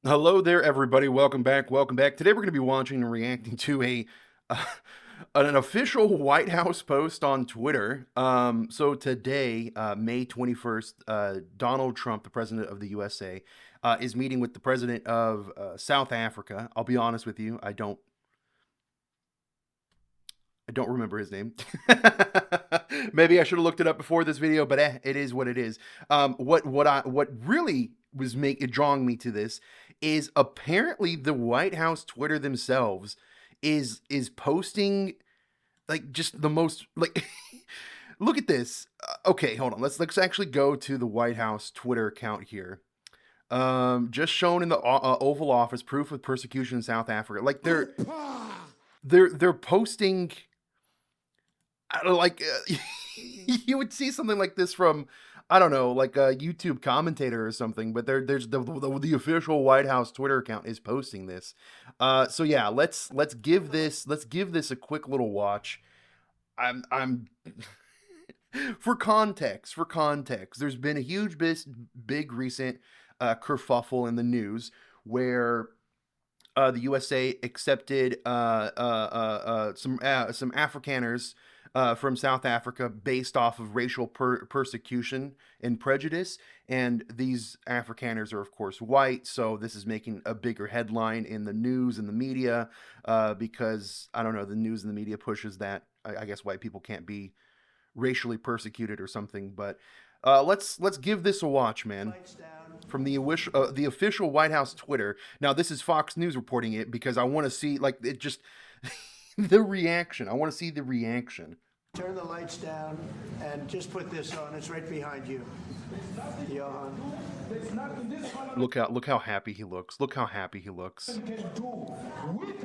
Hello there, everybody. Welcome back. Welcome back. Today we're going to be watching and reacting to uh, an official White House post on Twitter. So today, May 21st, Donald Trump, the president of the USA, is meeting with the president of South Africa. I'll be honest with you, I don't remember his name. Maybe I should have looked it up before this video, but it is what it is. What really was drawing me to this is apparently the White House Twitter themselves is posting like just the most like look at this. Okay, hold on. Let's actually go to the White House Twitter account here. Just shown in the Oval Office, proof of persecution in South Africa. Like they're posting like you would see something like this from I don't know, like a YouTube commentator or something, but there's the official White House Twitter account is posting this. So yeah, let's give this a quick little watch. I'm for context, there's been a big recent kerfuffle in the news where the USA accepted some Afrikaners from South Africa based off of racial persecution and prejudice. And these Afrikaners are, of course, white. So this is making a bigger headline in the news and the media because, I don't know, the news and the media pushes that, I guess, white people can't be racially persecuted or something. But let's give this a watch, man. From the official White House Twitter. Now, this is Fox News reporting it because I want to see, like, it just the reaction. I want to see the reaction. Turn the lights down and just put this on. It's right behind you. Johan. Look how happy he looks. Look how happy he looks. With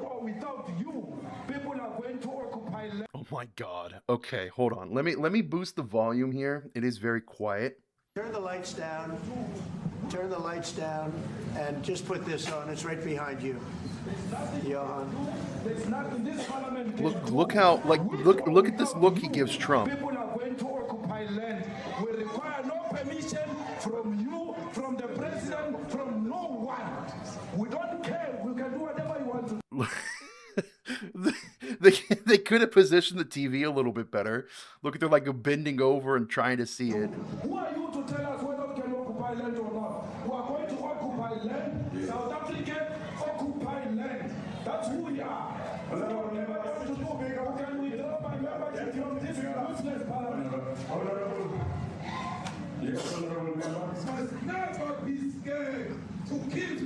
or without you, people are going to occupy land. Oh my God. Okay, hold on. Let me boost the volume here. It is very quiet. Turn the lights down. Turn the lights down and just put this on. It's right behind you. Johan. Look how look at this look he gives Trump. People are going to occupy land. We require no permission from you, from the president, from no one. We don't care. We can do whatever you want to. They could have positioned the TV a little bit better. Look at they're like bending over and trying to see it. Who are you to tell us whether we can occupy land or not? We are going to occupy land. Yeah. South Africa occupy land. That's who we are. Can we drop my membership from this useless parliament? Yes, honorable member. Must never be scared to kill.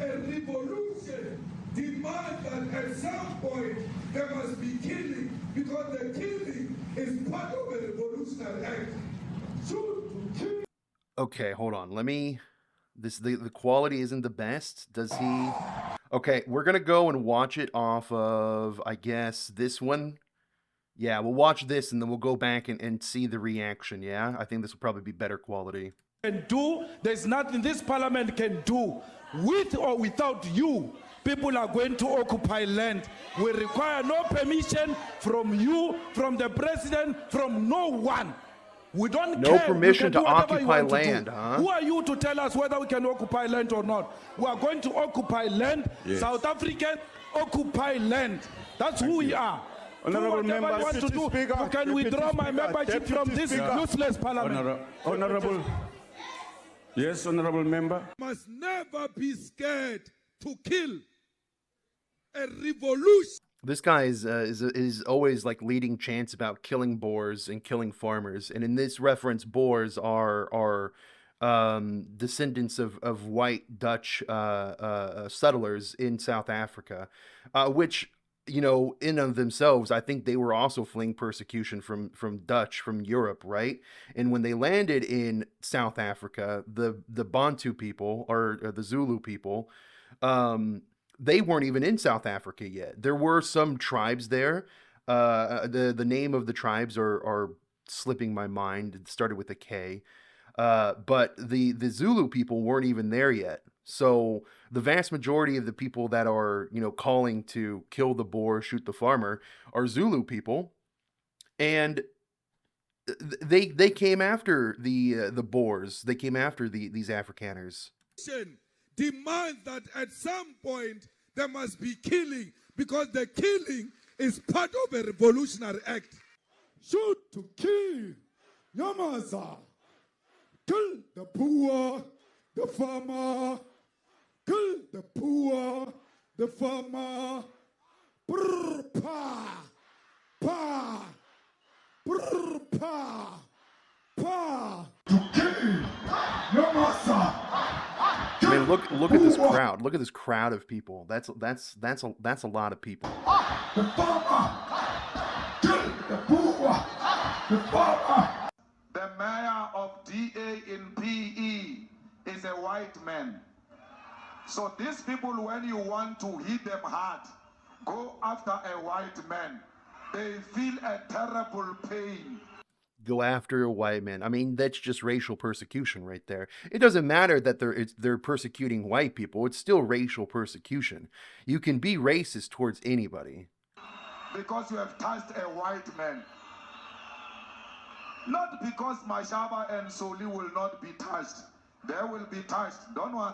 A revolution demands that at some point there must be killing because the killing is part of a revolutionary act. Okay, hold on. The quality isn't the best. Does he? Okay, we're gonna go and watch it off of, I guess, this one. Yeah, we'll watch this and then we'll go back and see the reaction. Yeah, I think this will probably be better quality. There's nothing this parliament can do. With or without you, people are going to occupy land. We require no permission from you, from the president, from no one. We don't care. No permission to occupy land, huh? Who are you to tell us whether we can occupy land or not? We are going to occupy land. Yes. South Africa occupy land. That's who we are. Honorable member, want to do. Speaker, You can withdraw my membership from this useless parliament. Honorable. Yes, honorable member. Must never be scared to kill. A revolution. This guy is always like leading chants about killing Boers and killing farmers, and in this reference, Boers are descendants of white Dutch settlers in South Africa, which, you know, in of themselves, I think they were also fleeing persecution from Europe, right? And when they landed in South Africa, the Bantu people or the Zulu people, they weren't even in South Africa yet. There were some tribes there. The name of the tribes are slipping my mind. It started with a K. But the Zulu people weren't even there yet. So the vast majority of the people that are, you know, calling to kill the Boer, shoot the farmer, are Zulu people, and they came after the Boers. They came after these Afrikaners. demands that at some point there must be killing, because the killing is part of a revolutionary act. Shoot to kill, Yamaza. Kill the poor, the farmer. Kill the poor, the farmer. Brr, pa, pa, brr, pa, pa. To kill, Yamaza. I mean, look at this crowd. Look at this crowd of people. That's a lot of people. The farmer. Kill the poor, the farmer. The mayor of DA in PE is a white man. So these people, when you want to hit them hard, go after a white man. They feel a terrible pain. Go after a white man. I mean, that's just racial persecution right there. It doesn't matter that they're persecuting white people. It's still racial persecution. You can be racist towards anybody. Because you have touched a white man. Not because Mashaba and Soli will not be touched. They will be touched, don't worry.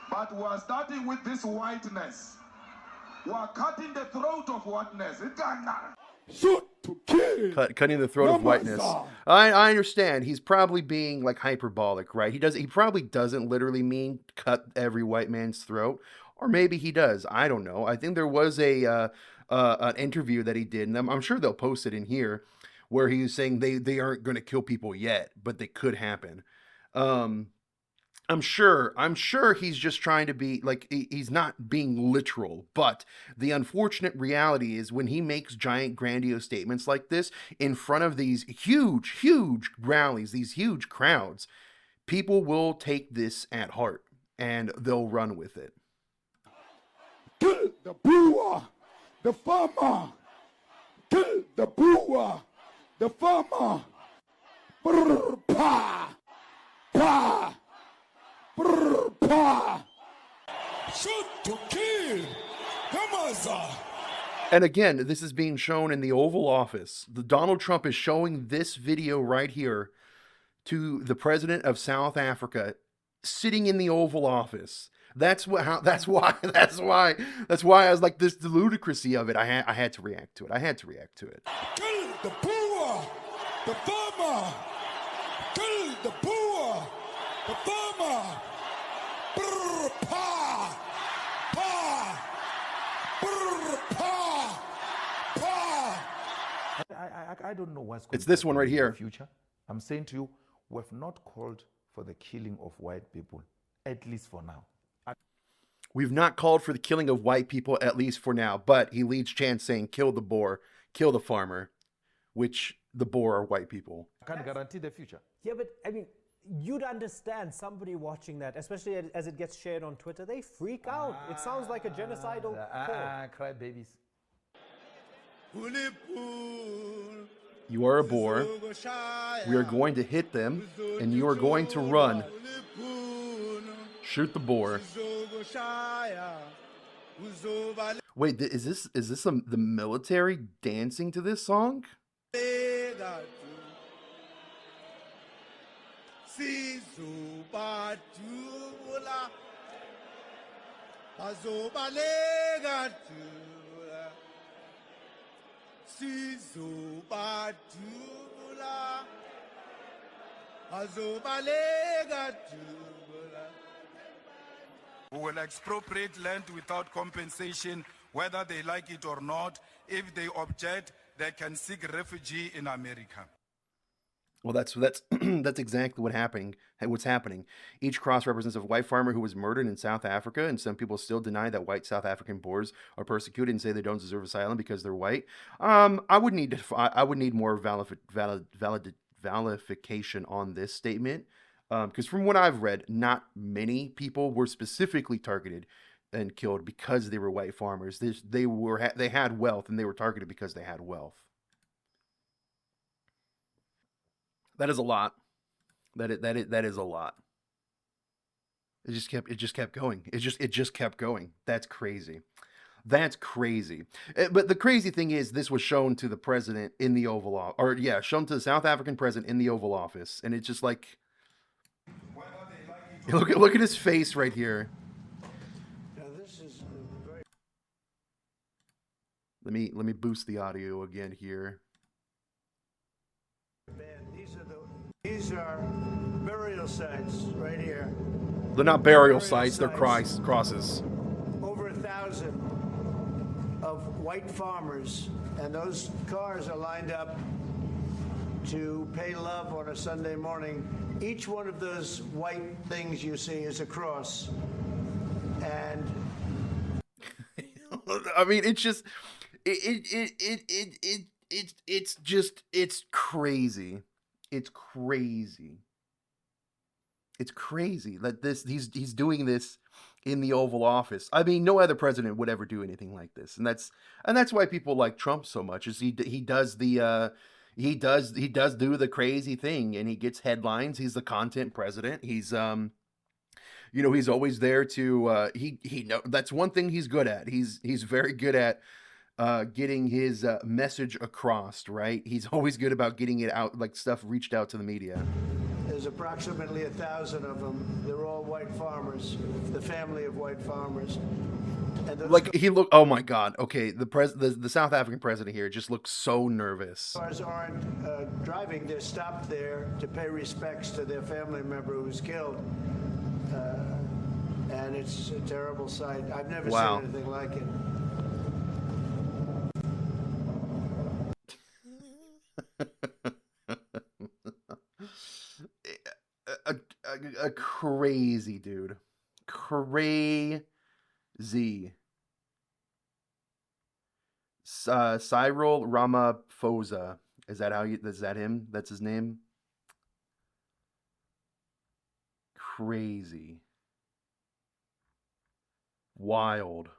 But we are starting with this whiteness. We are cutting the throat of whiteness. Shoot to kill. Cutting the throat of whiteness. I understand. He's probably being like hyperbolic, right? He probably doesn't literally mean cut every white man's throat, or maybe he does. I don't know. I think there was an interview that he did, and I'm sure they'll post it in here, where he was saying they aren't going to kill people yet, but they could happen. I'm sure he's just trying to be like, he's not being literal, but the unfortunate reality is when he makes giant grandiose statements like this in front of these huge rallies, these huge crowds, people will take this at heart and they'll run with it. Kill the brewer, the farmer. Kill the brewer, the farmer. Brr, pa, pa. Brr, pa. Shoot to kill. Yamaza. And again, this is being shown in the Oval Office. Donald Trump is showing this video right here to the president of South Africa sitting in the Oval Office. That's why I was like, this the ludicrousy of it. I had to react to it. Kill the poor, the farmer. Kill the poor, the farmer. Brr, pa, pa, brr, pa, pa. I don't know what's going It's this one right in the here. future. I'm saying to you, we have not called for the killing of white people, at least for now. We've not called for the killing of white people, at least for now, but he leads chants saying, kill the boar, kill the farmer, which the boar are white people. I can't guarantee the future. Yeah, but I mean, you'd understand somebody watching that, especially as it gets shared on Twitter, they freak out. It sounds like a genocidal call. Cry babies. You are a boar. We are going to hit them, and you are going to run. Shoot the boar. Wait, is this the military dancing to this song? Who will expropriate land without compensation, whether they like it or not. If they object, they can seek refuge in America. Well, that's that's exactly what's happening. Each cross represents a white farmer who was murdered in South Africa, and some people still deny that white South African Boers are persecuted and say they don't deserve asylum because they're white. I would need more validification on this statement, because from what I've read, not many people were specifically targeted and killed because they were white farmers. They had wealth, and they were targeted because they had wealth. That is a lot. That is a lot. It just kept going. It just kept going. That's crazy. That's crazy. But the crazy thing is, this was shown to the president in the Oval Office, shown to the South African president in the Oval Office, and it's just like, Whether they like it Look at his face right here. Now this is very Let me boost the audio again here. bad. These are burial sites right here. They're not burial sites, they're crosses. Over 1,000 of white farmers, and those cars are lined up to pay love on a Sunday morning. Each one of those white things you see is a cross. And I mean, it's just it's crazy. It's crazy. It's crazy that he's doing this in the Oval Office. I mean, no other president would ever do anything like this, and that's why people like Trump so much. Is he does the he does do the crazy thing, and he gets headlines. He's the content president. He's he's always there to he know that's one thing he's good at. He's very good at getting his message across, right? He's always good about getting it out, like stuff reached out to the media. there's approximately 1,000 of them. They're all white farmers, the family of white farmers. And Like he looked. Oh my God. Okay, the South African president here just looks so nervous. cars aren't driving. They're stopped there to pay respects to their family member who's killed. And it's a terrible sight. I've never Wow. seen anything like it. A crazy dude, crazy. Cyril Ramaphosa. Is that him? That's his name? Crazy. Wild.